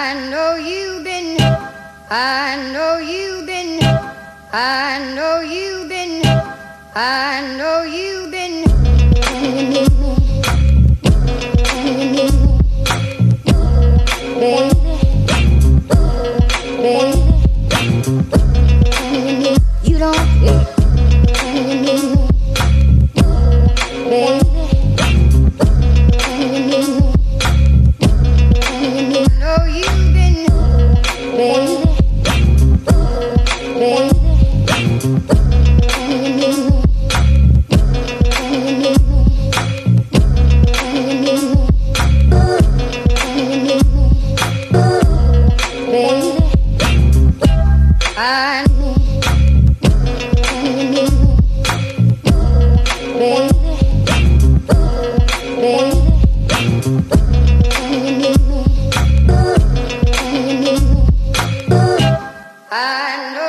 I know you've been, I know you've been, I know you've been, I know you've been. Baby, baby, you don't care. Baby, know you've been, baby, baby, I know, I know.